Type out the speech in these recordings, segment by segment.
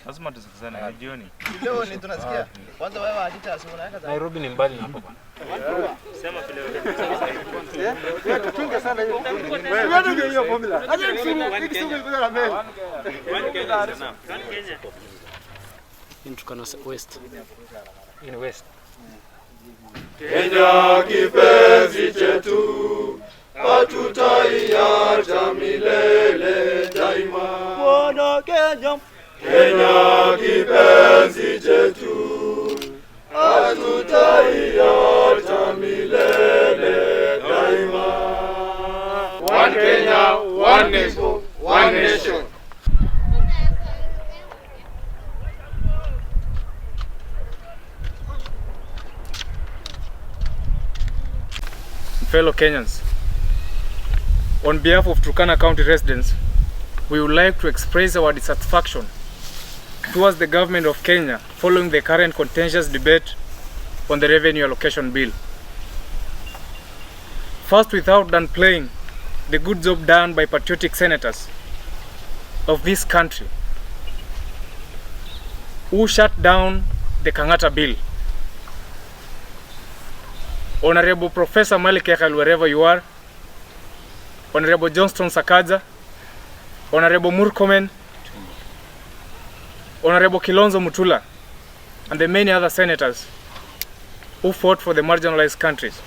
Lazima tusikizane jioni. Leo ni tunasikia. Kwanza wewe ajicha asiona hata Nairobi ni mbali na hapo bwana. Sema vile wewe. Tutunge sana hiyo. Wewe ndio hiyo formula. Aje nikisumu bila mimi. Kenya. In Turkana West. In West. Kenya kipenzi chetu, hatutaiacha milele daima. Bwana Kenya. Kenya kipenzi chetu, hatutaiacha milele daima. One Kenya, one nation, one nation. Fellow Kenyans, on behalf of Turkana County residents, we would like to express our dissatisfaction towards the government of Kenya following the current contentious debate on the revenue allocation bill. First, without downplaying the good job done by patriotic senators of this country who shut down the Kangata bill. Honorable Professor Malik Echal, wherever you are, Honorable Johnston Sakaja, Honorable Murkomen, Honorable Kilonzo Mutula, and the many other senators who fought for the marginalized countries.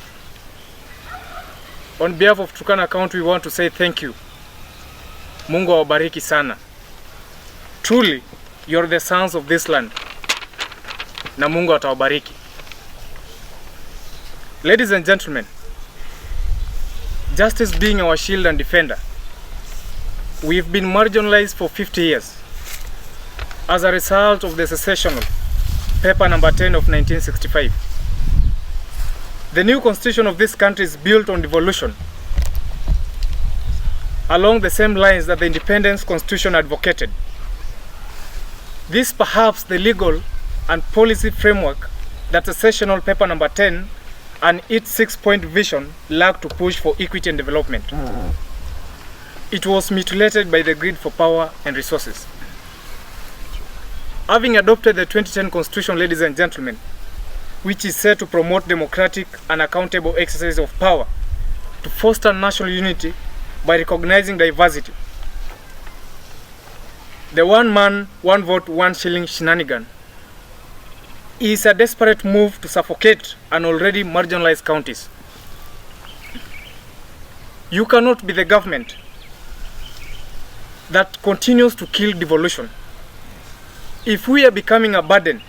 On behalf of Turkana County, we want to say thank you. Mungu awabariki sana. Truly, you're the sons of this land. Na Mungu atawabariki. Ladies and gentlemen, justice being our shield and defender, we've been marginalized for 50 years as a result of the secessional paper number 10 of 1965. The new constitution of this country is built on devolution along the same lines that the independence constitution advocated. This perhaps the legal and policy framework that secessional paper number 10 and its 6-point vision lacked to push for equity and development. It was mutilated by the greed for power and resources. Having adopted the 2010 Constitution, ladies and gentlemen, which is set to promote democratic and accountable exercise of power, to foster national unity by recognizing diversity, the one man, one vote, one shilling shenanigan is a desperate move to suffocate an already marginalized counties. You cannot be the government that continues to kill devolution. If we are becoming a burden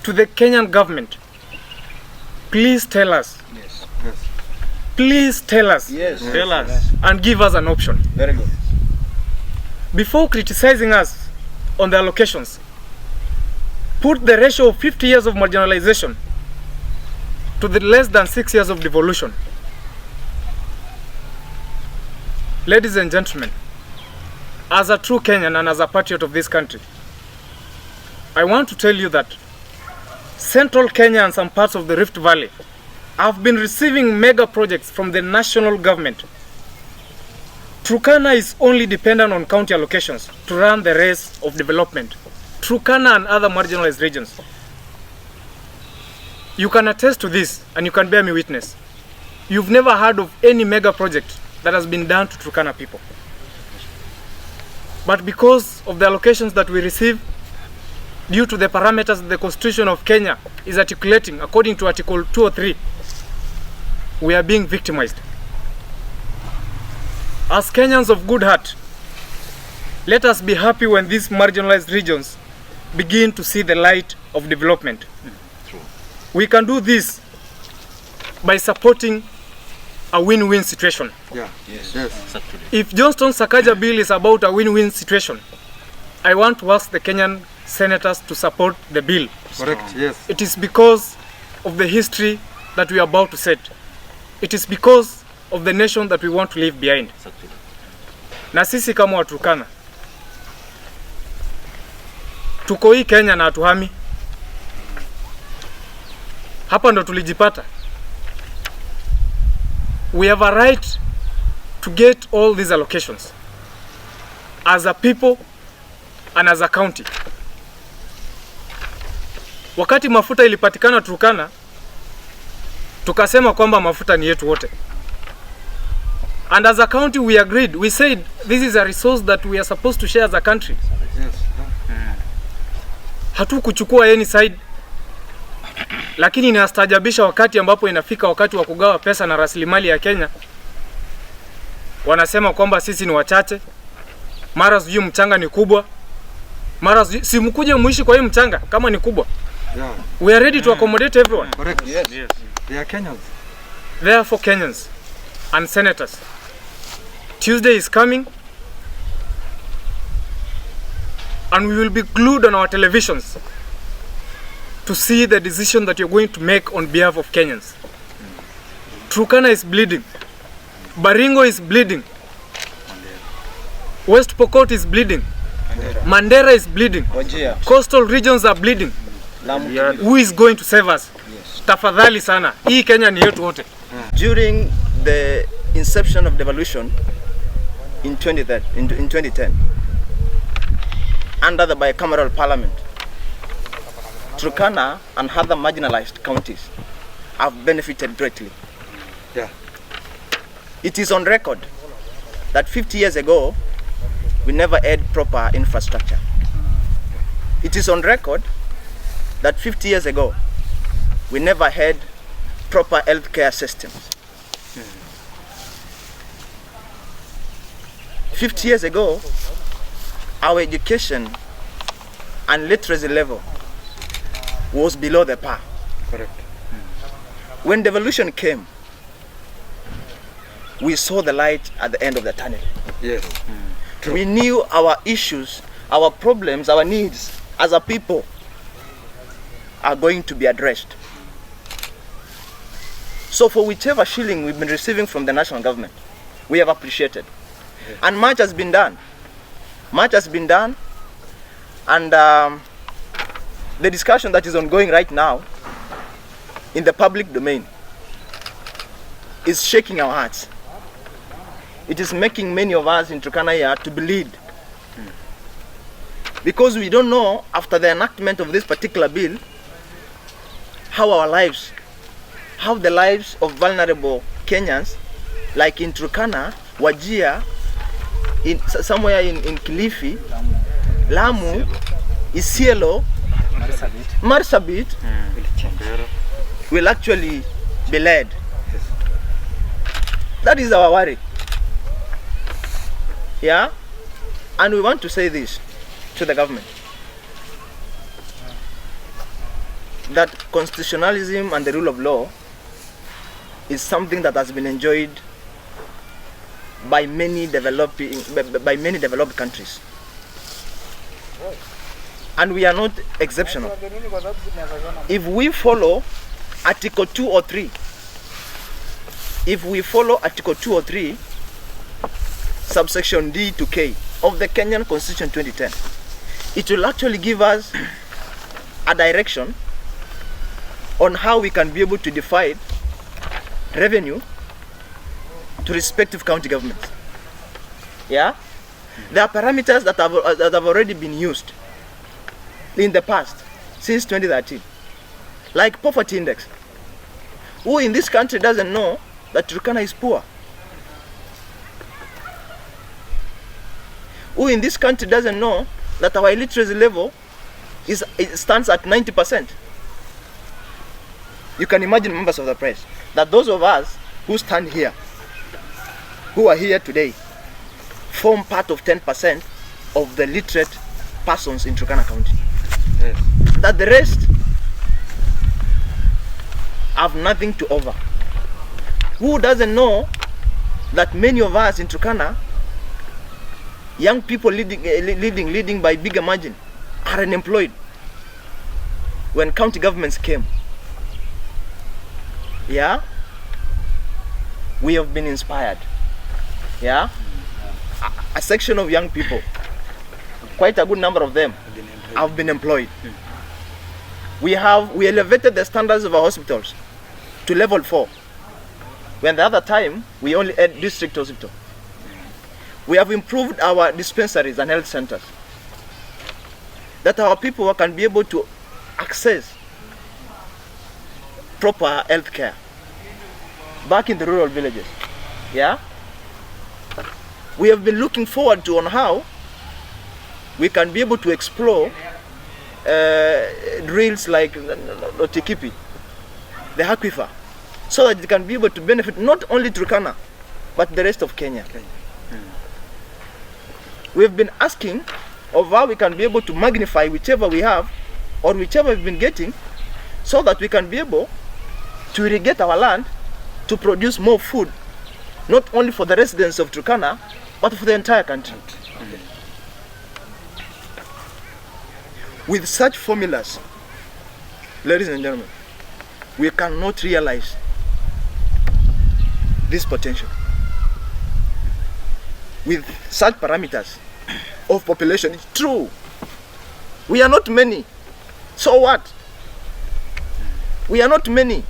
to the Kenyan government, please tell us. Yes. Please tell us. Yes. Tell us. And give us an option. Very good. Before criticizing us on the allocations, put the ratio of 50 years of marginalization to the less than 6 years of devolution. Ladies and gentlemen, as a true Kenyan and as a patriot of this country, I want to tell you that Central Kenya and some parts of the Rift Valley have been receiving mega projects from the national government. Turkana is only dependent on county allocations to run the race of development. Turkana and other marginalized regions. You can attest to this and you can bear me witness. You've never heard of any mega project that has been done to Turkana people. But because of the allocations that we receive, due to the parameters that the Constitution of Kenya is articulating according to Article 203, we are being victimized. As Kenyans of good heart, let us be happy when these marginalized regions begin to see the light of development. We can do this by supporting a win-win situation. Yeah. Yes. If Johnston Sakaja bill is about a win-win situation, I want to ask the Kenyan senators to support the bill. Correct. Yes. It is because of the history that we are about to set. It is because of the nation that we want to leave behind. Na sisi kama Waturkana tuko hii Kenya na hatuhami. Hapa ndo tulijipata. We have a right to get all these allocations as a people and as a county. Wakati mafuta ilipatikana Turkana, tukasema kwamba mafuta ni yetu wote. And as a county we agreed. We said this is a resource that we are supposed to share as a country. Hatu kuchukua any side. Lakini inastajabisha wakati ambapo inafika wakati wa kugawa pesa na rasilimali ya Kenya. Wanasema kwamba sisi ni wachache. Mara sijui mchanga ni kubwa. Mara si mkuje muishi kwa hii mchanga kama ni kubwa. Yeah. We are ready to accommodate everyone. Correct. Yes. Yes. They are Kenyans. Therefore, Kenyans and senators, Tuesday is coming and we will be glued on our televisions to see the decision that you're going to make on behalf of Kenyans. Turkana is bleeding. Baringo is bleeding. West Pokot is bleeding. Mandera is bleeding. Wajir. Coastal regions are bleeding. Lamu. Who is going to save us? Tafadhali sana. Hii Kenya ni yetu wote. During the inception of devolution in 2010, under the bicameral parliament, Turkana and other marginalized counties have benefited greatly. Yeah. It is on record that 50 years ago, we never had proper infrastructure. It is on record that 50 years ago, we never had proper healthcare systems. 50 years ago, our education and literacy level was below the par. Correct. When devolution came, we saw the light at the end of the tunnel. Yes. We knew our issues, our problems, our needs as a people are going to be addressed. So for whichever shilling we've been receiving from the national government, we have appreciated. And much has been done. Much has been done. And the discussion that is ongoing right now in the public domain is shaking our hearts. It is making many of us in Turkana here to bleed. Because we don't know, after the enactment of this particular bill, how the lives of vulnerable Kenyans, like in Turkana, Wajir, somewhere in Kilifi, Lamu, Isiolo, Marsabit, will actually be led. That is our worry. Yeah? And we want to say this to the government, that constitutionalism and the rule of law is something that has been enjoyed by many developed countries, and we are not exceptional. If we follow Article 2 or 3, subsection D to K of the Kenyan Constitution 2010, it will actually give us a direction on how we can be able to divide revenue to respective county governments. Yeah? There are parameters that have already been used in the past, since 2013. Like poverty index. Who in this country doesn't know that Turkana is poor? Who in this country doesn't know that our illiteracy level stands at 90%? You can imagine, members of the press, that those of us who stand here, who are here today, form part of 10% of the literate persons in Turkana County. Yes. That the rest have nothing to offer. Who doesn't know that many of us in Turkana, young people leading by bigger margin, are unemployed when county governments came? Yeah? we have been inspired. Yeah? A section of young people, quite a good number of them, have been employed. We elevated the standards of our hospitals to level 4. When the other time, we only had district hospital. We have improved our dispensaries and health centers, that our people can be able to access proper health care back in the rural villages. Yeah? We have been looking forward to on how we can be able to explore drills like Otikipi, the aquifer, so that it can be able to benefit not only Turkana, but the rest of Kenya. We've been asking of how we can be able to magnify whichever we have or whichever we've been getting, so that we can be able to irrigate our land to produce more food, not only for the residents of Turkana, but for the entire country. With such formulas, ladies and gentlemen, we cannot realize this potential. With such parameters of population, it's true. We are not many. So what? We are not many.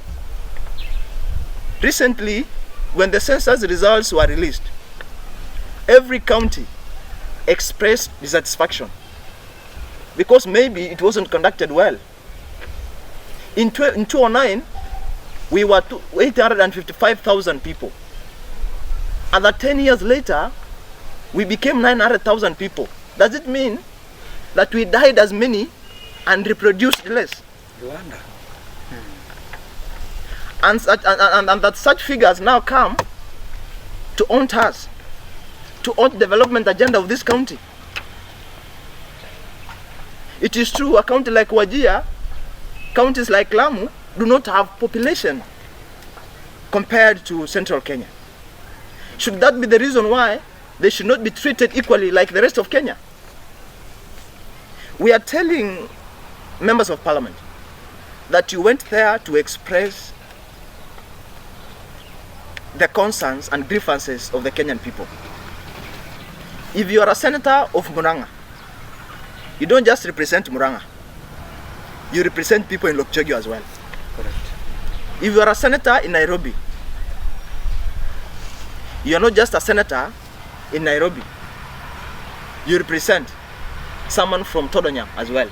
Recently, when the census results were released, every county expressed dissatisfaction because maybe it wasn't conducted well. In 2009, we were 855,000 people. And that 10 years later, we became 900,000 people. Does it mean that we died as many and reproduced less? And that such figures now come to haunt us, to haunt the development agenda of this county. It is true, a county like Wajir, counties like Lamu, do not have population compared to central Kenya. Should that be the reason why they should not be treated equally like the rest of Kenya? We are telling members of parliament that you went there to express the concerns and grievances of the Kenyan people. If you are a senator of Murang'a, you don't just represent Murang'a, you represent people in Lokchogio as well. Correct. If you are a senator in Nairobi, you are not just a senator in Nairobi, you represent someone from Todonyam as well.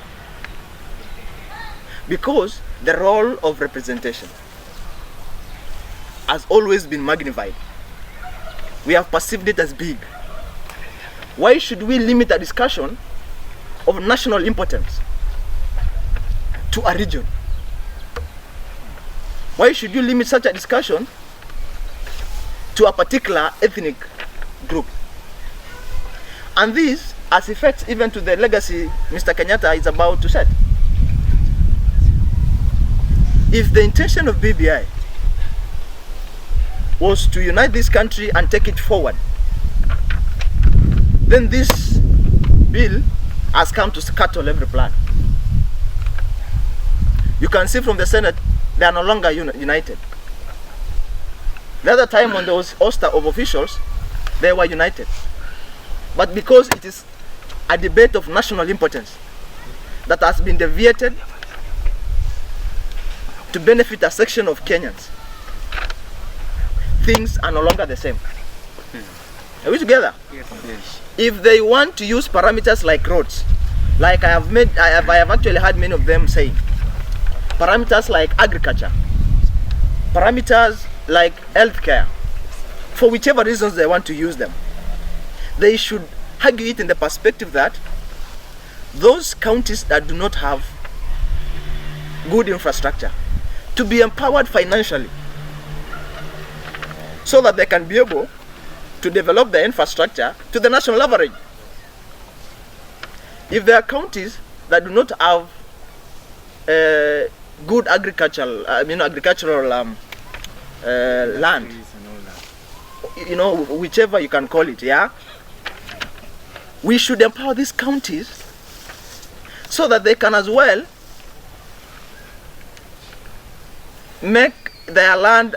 Because the role of representation has always been magnified. We have perceived it as big. Why should we limit a discussion of national importance to a region? Why should you limit such a discussion to a particular ethnic group? And this has effects even to the legacy Mr. Kenyatta is about to set. If the intention of BBI was to unite this country and take it forward, then this bill has come to scuttle every plan. You can see from the Senate, they are no longer united. The other time when there was host of officials, they were united. But because it is a debate of national importance that has been deviated to benefit a section of Kenyans, things are no longer the same. Are we together? Yes. If they want to use parameters like roads, like I have actually had many of them saying, parameters like agriculture, parameters like healthcare, for whichever reasons they want to use them, they should argue it in the perspective that those counties that do not have good infrastructure to be empowered financially so that they can be able to develop the infrastructure to the national average. If there are counties that do not have good agricultural land, whichever you can call it, yeah, we should empower these counties so that they can as well make their land,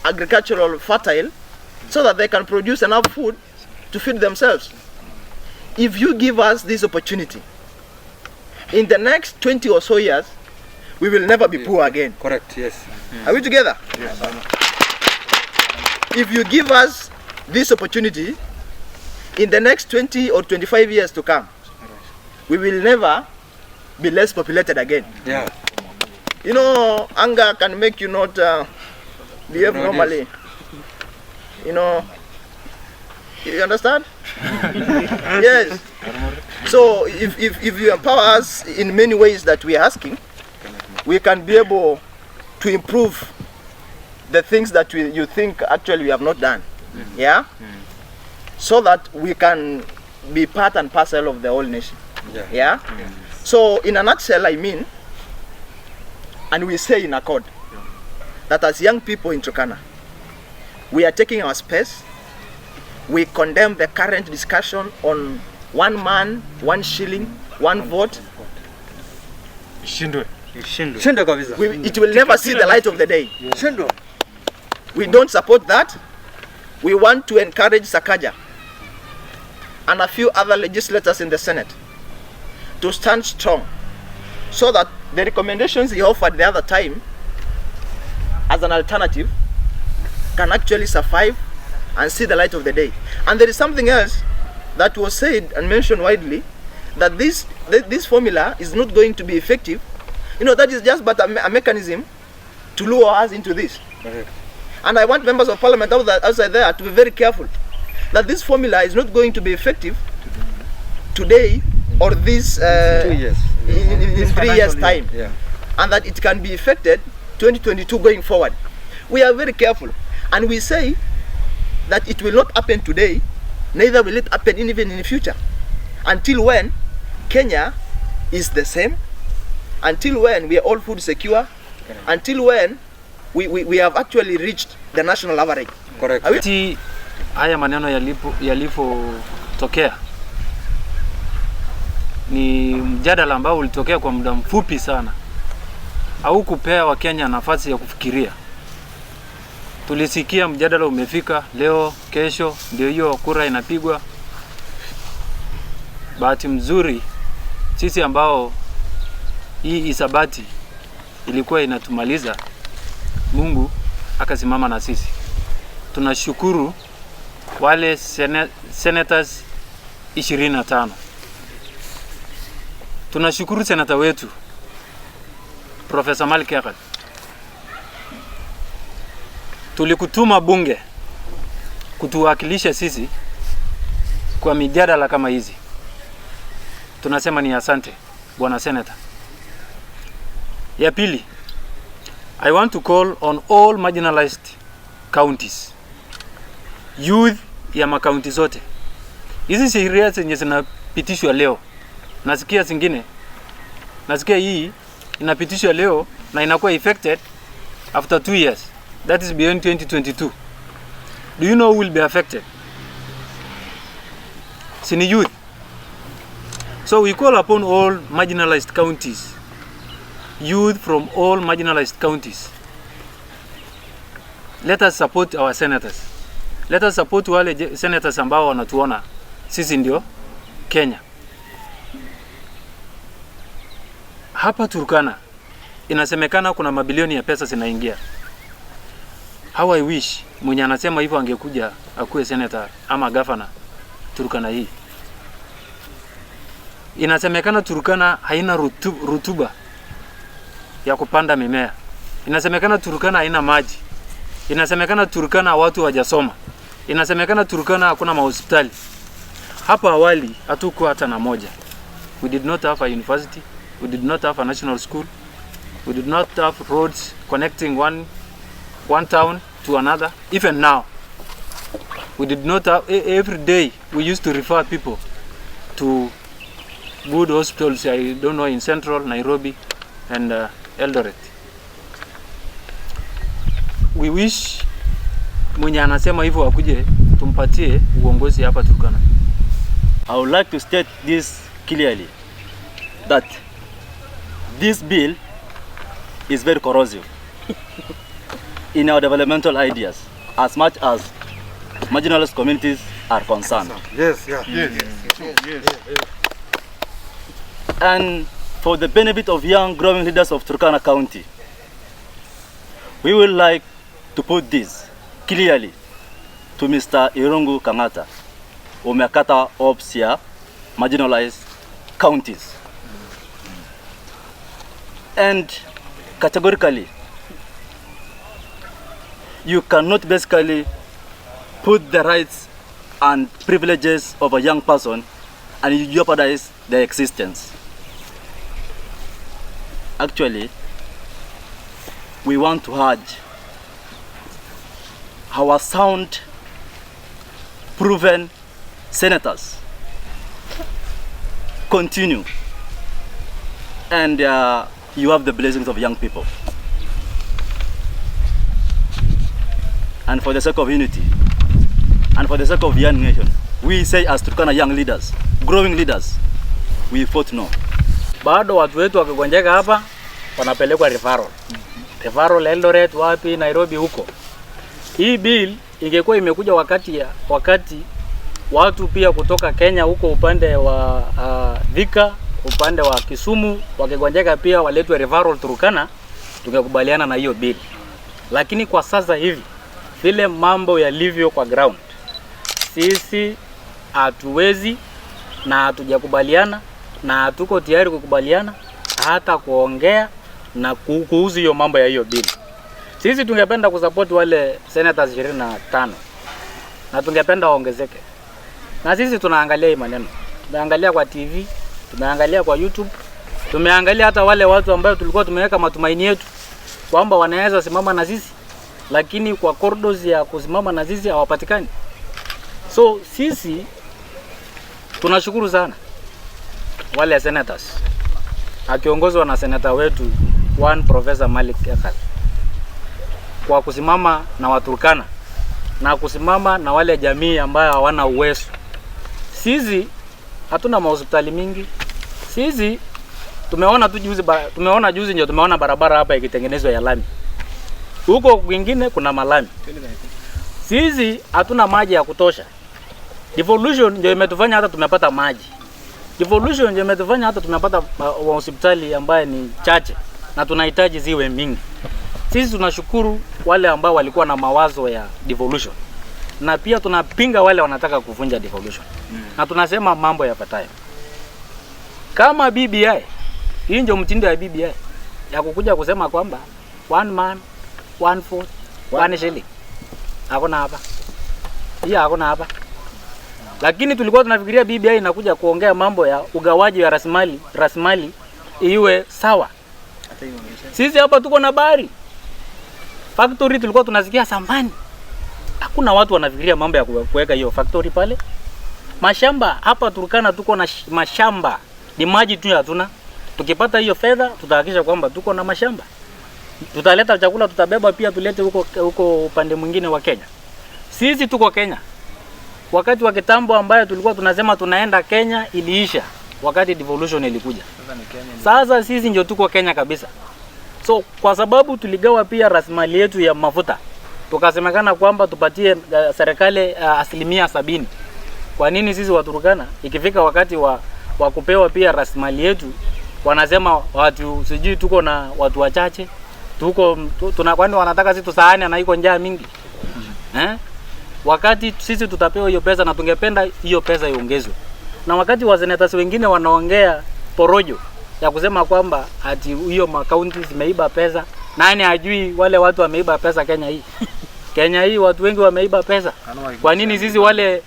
agricultural fertile so that they can produce enough food to feed themselves. If you give us this opportunity, in the next 20 or so years, we will never be poor again. Correct, yes. Are we together? Yes. If you give us this opportunity, in the next 20 or 25 years to come, we will never be less populated again. Yeah. You know, anger can make you not behave normally. You know, you understand? Yes. So if you empower us in many ways that we are asking, we can be able to improve the things that you think actually we have not done. Yeah? So that we can be part and parcel of the whole nation. Yeah? So in a nutshell, I mean, and we say in accord, that as young people in Turkana, we are taking our space. We condemn the current discussion on 1 man, 1 shilling, 1 vote. It will never see the light of the day. We don't support that. We want to encourage Sakaja and a few other legislators in the Senate to stand strong so that the recommendations he offered the other time as an alternative can actually survive and see the light of the day. And there is something else that was said and mentioned widely, that this formula is not going to be effective. You know, that is just but a mechanism to lure us into this. And I want members of parliament outside there to be very careful that this formula is not going to be effective today or this 2 years. in 3 years time. Yeah. And that it can be effected 2022 going forward. We are very careful, and we say that it will not happen today, neither will it happen even in the future, until when Kenya is the same, until when we are all food secure, until when we have actually reached the national average. Correct. Haya maneno yalipotokea ni mjadala ambao ulitokea kwa muda mfupi sana, au kupea Wakenya nafasi ya kufikiria. Tulisikia mjadala umefika leo, kesho ndio hiyo kura inapigwa. Bahati mzuri sisi ambao hii isabati ilikuwa inatumaliza, Mungu akasimama na sisi. Tunashukuru wale senators 25. Tunashukuru senata wetu Professor Malkekal. Tulikutuma bunge kutuwakilisha sisi kwa mijadala kama hizi. Tunasema ni asante bwana senator. Ya pili, I want to call on all marginalized counties, youth ya makaunti zote. Hizi sheria zenye zinapitishwa leo, nasikia zingine, nasikia hii inapitishwa leo na inakuwa effected after 2 years. That is beyond 2022. Do you know who will be affected? Sini youth. So we call upon all marginalized counties, youth from all marginalized counties. Let us support our senators. Let us support wale senators ambao wanatuona sisi ndio Kenya. Hapa Turkana inasemekana kuna mabilioni ya pesa zinaingia. How I wish mwenye anasema hivyo angekuja akuwe senator ama governor Turkana hii. Inasemekana Turkana haina rutuba ya kupanda mimea. Inasemekana Turkana haina maji. Inasemekana Turkana watu hawajasoma. Inasemekana Turkana hakuna mahospitali. Hapa awali hatukuwa hata na moja. We did not have a university. We did not have a national school. We did not have roads connecting one town to another. Even now, we did not have, every day we used to refer people to good hospitals, I don't know, in central Nairobi and Eldoret. We wish mwenye anasema hivyo akuje tumpatie uongozi hapa Turkana. I would like to state this clearly, that this bill is very corrosive. in our developmental ideas as much as marginalized communities are concerned. Yes. And for the benefit of young growing leaders of Turkana County, we would like to put this clearly to Mr. Irungu Kangata, Umeakata Opsia, marginalized counties. And categorically, you cannot basically put the rights and privileges of a young person and you jeopardize their existence. Actually, we want to urge our sound, proven senators continue, and you have the blessings of young people. And for the sake of unity, and for the sake of young nation, we say as Turkana young leaders, growing leaders, we vote no. Bado watu wetu wakigonjeka hapa wanapelekwa referral. Referral Eldoret, wapi, Nairobi huko. Hii bill ingekuwa imekuja wakati watu pia kutoka Kenya huko upande wa Thika, upande wa Kisumu wakigonjeka pia waletwe referral Turkana, tungekubaliana na hiyo bill. Lakini kwa sasa hivi vile mambo yalivyo kwa ground, sisi hatuwezi na hatujakubaliana na hatuko tayari kukubaliana hata kuongea na kuhusu hiyo mambo ya hiyo bill. Sisi tungependa kusupport wale senators 25 na tungependa waongezeke. Na sisi tunaangalia hii maneno. Tumeangalia kwa TV, tumeangalia kwa YouTube, tumeangalia hata wale watu ambao tulikuwa tumeweka matumaini yetu kwamba wanaweza simama na sisi, lakini kwa corridors ya kusimama na sisi hawapatikani. So sisi tunashukuru sana wale senators akiongozwa na senator wetu Professor Malik Ekal kwa kusimama na Waturkana na kusimama na wale jamii ambao hawana uwezo. Sisi hatuna hospitali mingi. Sisi tumeona juzi ndio tumeona barabara hapa ikitengenezwa ya lami. Huko kwingine kuna malami. Sisi hatuna maji ya kutosha. Devolution ndio imetufanya hata tumepata maji. Devolution ndio imetufanya hata tumepata hospitali ambaye ni chache na tunahitaji ziwe mingi. Sisi tunashukuru wale ambao walikuwa na mawazo ya devolution. Na pia tunapinga wale wanataka kuvunja devolution. Na tunasema mambo yafuatayo. Kama BBI, hii ndio mtindo ya BBI ya kukuja kusema kwamba one man, one vote, one shilling. Hakuna hapa. Hii hakuna hapa. Lakini tulikuwa tunafikiria BBI inakuja kuongea mambo ya ugawaji wa rasilimali iwe sawa. Sisi hapa tuko na bahari. Factory tulikuwa tunasikia Sambani. Hakuna watu wanafikiria mambo ya kuweka hiyo factory pale. Mashamba hapa Turkana tuko na mashamba. Ni maji tu hatuna. Tukipata hiyo fedha tutahakikisha kwamba tuko na mashamba. Tutaleta chakula, tutabeba pia tulete huko upande mwingine wa Kenya. Sisi tuko Kenya. Wakati wa kitambo ambayo tulikuwa tunasema tunaenda Kenya iliisha wakati devolution ilikuja. Sasa sisi ndio tuko Kenya kabisa. So kwa sababu tuligawa pia rasilimali yetu ya mafuta, tukasemekana kwamba tupatie serikali 70%. Kwa nini sisi Waturkana ikifika wakati wa kupewa pia rasilimali yetu wanasema watu sijui tuko na watu wachache, kwani wanataka sisi tusaane na iko njaa mingi? Wakati sisi tutapewa hiyo pesa na tungependa hiyo pesa iongezwe. Na wakati wa senators wengine wanaongea porojo ya kusema kwamba ati hiyo makaunti zimeiba pesa, nani ajui wale watu wameiba pesa Kenya hii? Kenya hii watu wengi wameiba pesa. Kwa nini sisi wale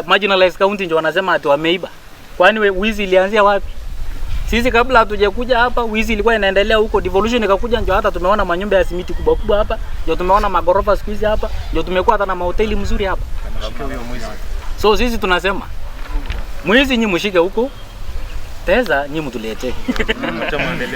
marginalized county ndio wanasema ati wameiba? Kwani wizi ilianzia wapi? Sisi kabla hatujakuja hapa wizi ilikuwa inaendelea huko, devolution ikakuja ndio hata tumeona manyumba ya simiti kubwa kubwa hapa, ndio tumeona magorofa siku hizi hapa, ndio tumekuwa hata na mahoteli mzuri hapa. So sisi tunasema mwizi nyinyi mshike huko, pesa nyinyi mtuletee.